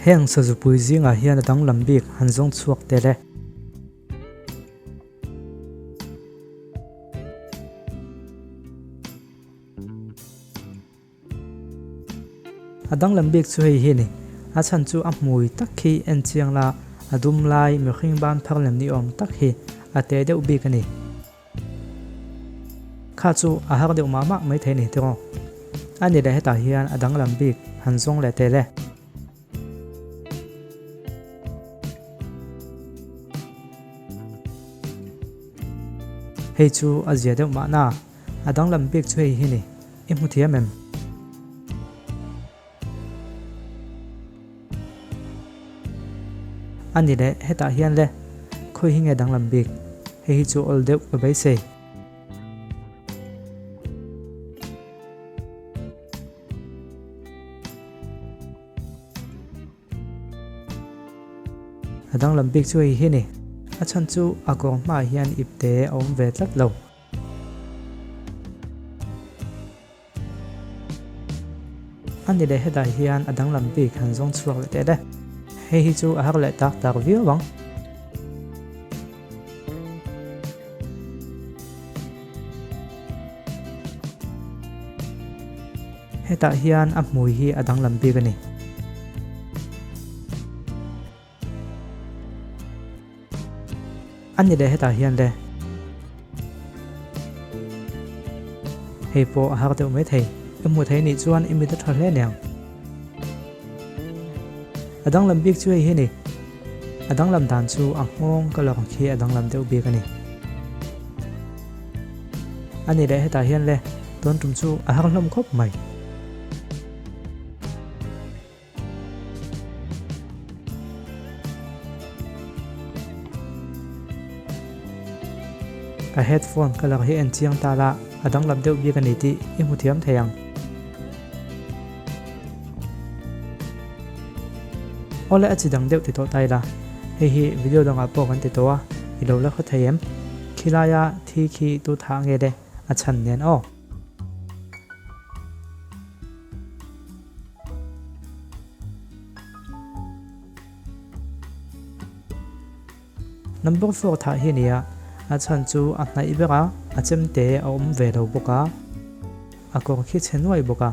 heng sa zupui zinga hian adang lambik hanzong chuak te le adang lambik chu hei hi ni a chan chu a hmui tak khi en chiang la adum lai mi khing ban pharlem ni om tak hi ate deuh bik ani kha chu a har deuh ma mak mai the ni tero ani da heta hian adang lambik hanzong le te le hei chu a zia deuh ma na adang lambik chu hei hi ni i hmu thiam em ani le heta hian le khoi hi nge dang lambik hei hi chu ol deuh ka bai se adang lambik chu hei hi ni a chan chu a kong ma hian ipte om ve tlat lo ani le heta hian adang lambik hanzong chuak le te le hei hi chu a har le tak tak viu wang heta hian a hmui hi adang lambik ani ani le heta hian le hei po a har deuh mai thei mu thei ni chuan imi ta thar hle neng adang lambik chu hei hi ni adang lam dan chu a ngong ka lak khi adang lam deuh bik ani ani le heta hian le ton tum chu a har hlom khop mai a headphone ka lak hi en chiang ta la adang lam deuh bik ani ti i hmu thiam theiang ole a chidang deuh ti to tai la hei hi video danga po kan ti to a i lo la kha theim khilaya thi khi tu tha nge de a chan nen o number 4 tha hi nia a chan chu a hnai beka a chemte a om ve lo boka a kor khi chenwai boka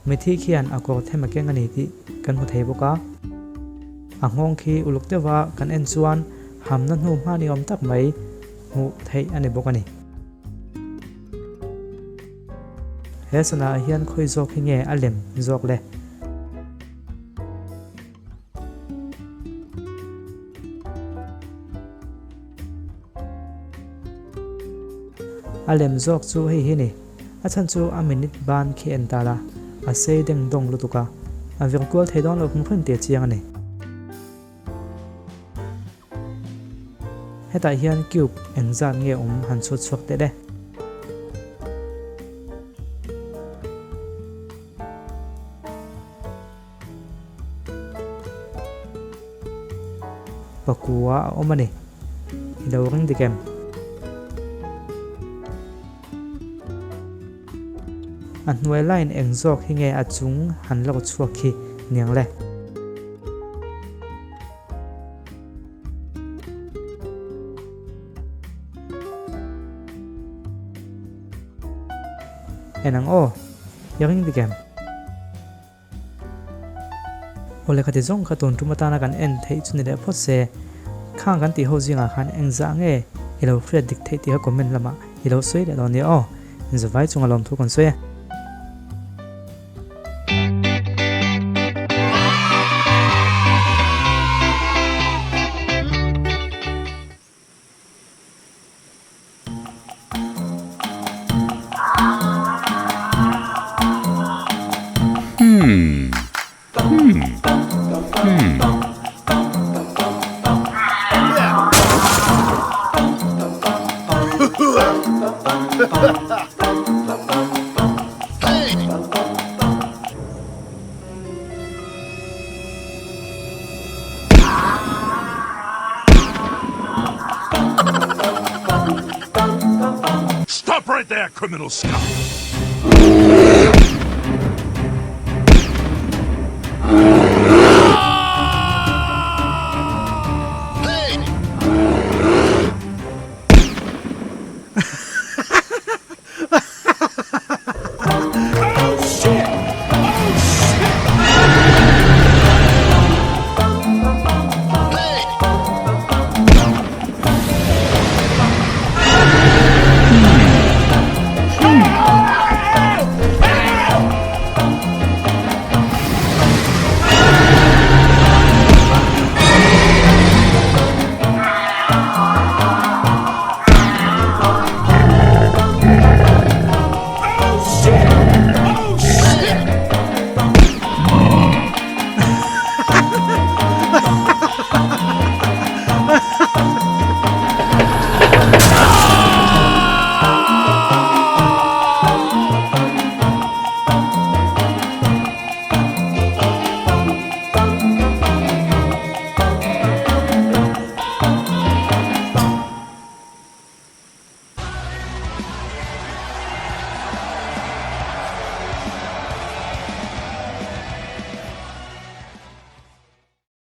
mithi khian a kor thema keng ani ti kan mu thei boka a ngong khi uluk tewa kan en chuan hamna hnu ma ni om tak mai mu thei ani bokani hesana hian khoi zok hi nge alem zok le alem zok chu hei hi ni a chan chu a minute ban khi en ta la a sei deng dong lutuka a virtual theidon lo khung phen te chiang ani heta hian cube en zan nge han chu chuak te de pakua omani lo ring dikem an hnuai line eng zawk hi nge a chung han lo chuak khi niang le enang o yaring dikem ole khati zong kha ton tumata na kan en thei chuni le phot se khang kan ti ho zinga khan eng za nge ilo fred dik thei ti ha comment lama ilo soi le don ni o zawai chunga lom thu kon soya Stop right there, criminal scum!